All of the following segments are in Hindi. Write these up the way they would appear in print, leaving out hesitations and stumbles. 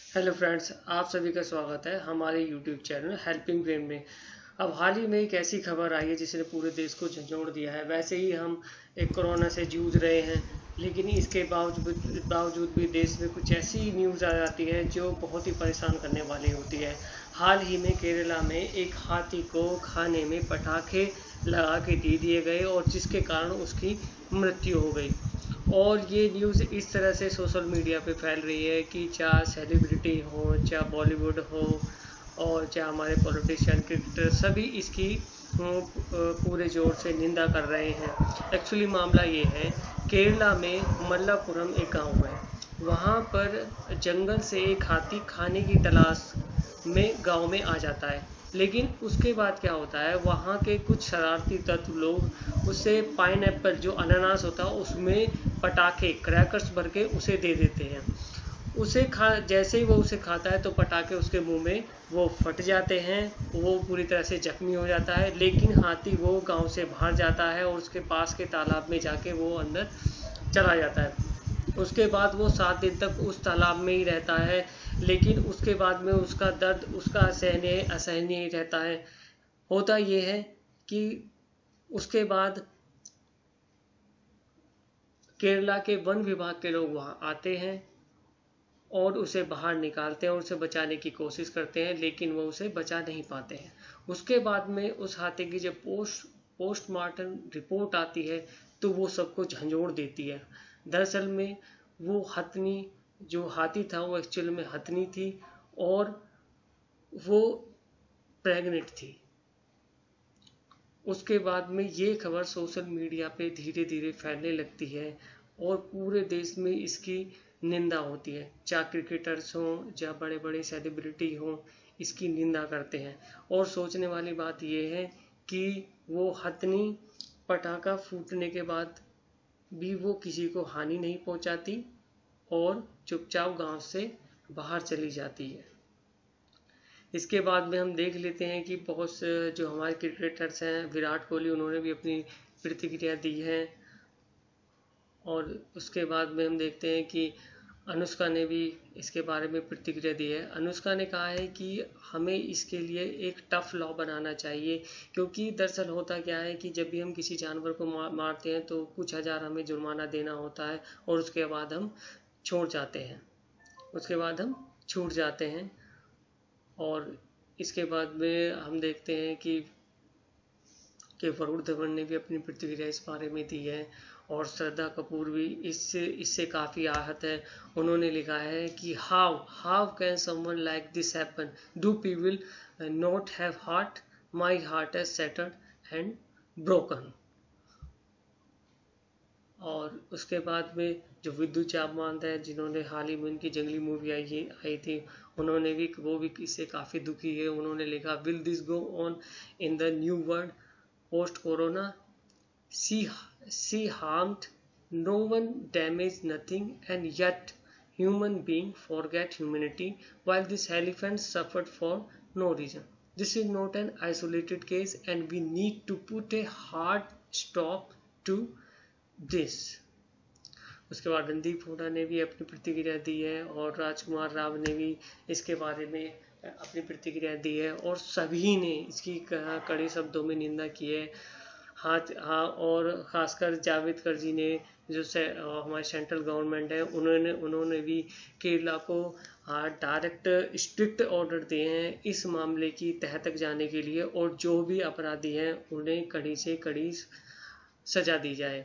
हेलो फ्रेंड्स, आप सभी का स्वागत है हमारे यूट्यूब चैनल हेल्पिंग ब्रेन में। अब हाल ही में एक ऐसी खबर आई है जिसने पूरे देश को झंझोड़ दिया है। वैसे ही हम एक कोरोना से जूझ रहे हैं, लेकिन इसके बावजूद भी देश में कुछ ऐसी न्यूज़ आ जाती है जो बहुत ही परेशान करने वाली होती है। हाल ही में केरला में एक हाथी को खाने में पटाखे लगा के दे दिए गए और जिसके कारण उसकी मृत्यु हो गई। और ये न्यूज़ इस तरह से सोशल मीडिया पे फैल रही है कि चाहे सेलिब्रिटी हो, चाहे बॉलीवुड हो, और चाहे हमारे पॉलिटिशियन, क्रिकेटर, सभी इसकी पूरे जोर से निंदा कर रहे हैं। एक्चुअली मामला ये है, केरला में मल्लापुरम एक गांव है। वहाँ पर जंगल से एक हाथी खाने की तलाश में गांव में आ जाता है। लेकिन उसके बाद क्या होता है, वहाँ के कुछ शरारती तत्व लोग उसे पाइनएप्पल जो अनानास होता है उसमें पटाखे क्रैकर्स भर के उसे दे देते हैं। उसे खा जैसे ही वो उसे खाता है तो पटाखे उसके मुंह में वो फट जाते हैं। वो पूरी तरह से जख्मी हो जाता है। लेकिन हाथी वो गांव से बाहर जाता है और उसके पास के तालाब में जाके वो अंदर चला जाता है। उसके बाद वो 7 दिन तक उस तालाब में ही रहता है। लेकिन उसके बाद में उसका दर्द उसका असहनीय ही रहता है। होता ये है कि उसके बाद केरला के वन विभाग के लोग वहाँ आते हैं और उसे बाहर निकालते हैं और उसे बचाने की कोशिश करते हैं, लेकिन वो उसे बचा नहीं पाते हैं। उसके बाद में उस हाथी की जब पोस्टमार्टम रिपोर्ट आती है तो वो सबको झंझोड़ देती है। दरअसल में वो हथनी जो हाथी था वो एक्चुअल में हथनी थी और वो प्रेग्नेंट थी। उसके बाद में ये खबर सोशल मीडिया पे धीरे धीरे फैलने लगती है और पूरे देश में इसकी निंदा होती है। चाहे क्रिकेटर्स हों, चाहे बड़े बड़े सेलिब्रिटी हों, इसकी निंदा करते हैं। और सोचने वाली बात यह है कि वो हथनी पटाखा फूटने के बाद भी वो किसी को हानि नहीं पहुंचाती और चुपचाप गांव से बाहर चली जाती है। इसके बाद में हम देख लेते हैं कि बहुत से जो हमारे क्रिकेटर्स हैं, विराट कोहली, उन्होंने भी अपनी प्रतिक्रिया दी है। और उसके बाद में हम देखते हैं कि अनुष्का ने भी इसके बारे में प्रतिक्रिया दी है। अनुष्का ने कहा है कि हमें इसके लिए एक टफ लॉ बनाना चाहिए, क्योंकि दरअसल होता क्या है कि जब भी हम किसी जानवर को मारते हैं तो कुछ हज़ार हमें जुर्माना देना होता है और उसके बाद हम छोड़ जाते हैं उसके बाद हम छूट जाते हैं। और इसके बाद में हम देखते हैं कि वरुण धवन ने भी अपनी प्रतिक्रिया इस बारे में दी है और श्रद्धा कपूर भी इससे काफ़ी आहत है। उन्होंने लिखा है कि how can someone like this happen, do people not have heart, my heart has shattered and broken. और उसके बाद में जो विद्युत चाबमान है, जिन्होंने हाल ही में उनकी जंगली मूवी आई थी, उन्होंने भी वो भी इससे काफ़ी दुखी है। उन्होंने लिखा, will this go on in the new world post corona, she harmed no one, damage nothing, and yet human being forget humanity while this elephant suffered for no reason. This is not an isolated case and we need to put a hard stop to this. उसके बाद रणदीप हुडा ने भी अपनी प्रतिक्रिया दी है और राजकुमार राव ने भी इसके बारे में अपनी प्रतिक्रिया दी है और सभी ने इसकी कड़े शब्दों में निंदा की है। हाँ, और खासकर जावेदकर जी ने, जो हमारे सेंट्रल गवर्नमेंट है, उन्होंने भी केरला को डायरेक्ट स्ट्रिक्ट ऑर्डर दिए हैं इस मामले की तह तक जाने के लिए, और जो भी अपराधी हैं उन्हें कड़ी से कड़ी सजा दी जाए।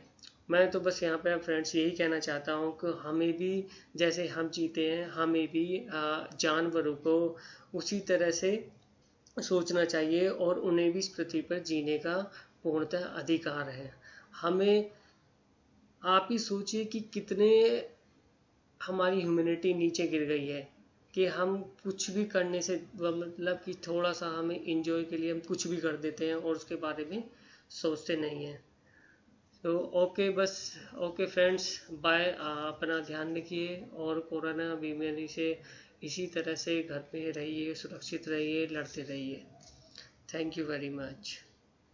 मैं तो बस यहाँ पे फ्रेंड्स यही कहना चाहता हूँ कि हमें भी, जैसे हम जीते हैं, हमें भी जानवरों को उसी तरह से सोचना चाहिए और उन्हें भी इस पृथ्वी पर जीने का पूर्णतः अधिकार है। हमें, आप ही सोचिए कि कितने हमारी ह्यूमैनिटी नीचे गिर गई है कि हम कुछ भी करने से, मतलब कि थोड़ा सा हमें इंजॉय के लिए हम कुछ भी कर देते हैं और उसके बारे में सोचते नहीं हैं। तो ओके फ्रेंड्स, बाय। अपना ध्यान रखिए और कोरोना बीमारी से इसी तरह से घर पे रहिए, सुरक्षित रहिए, लड़ते रहिए। Thank you very much.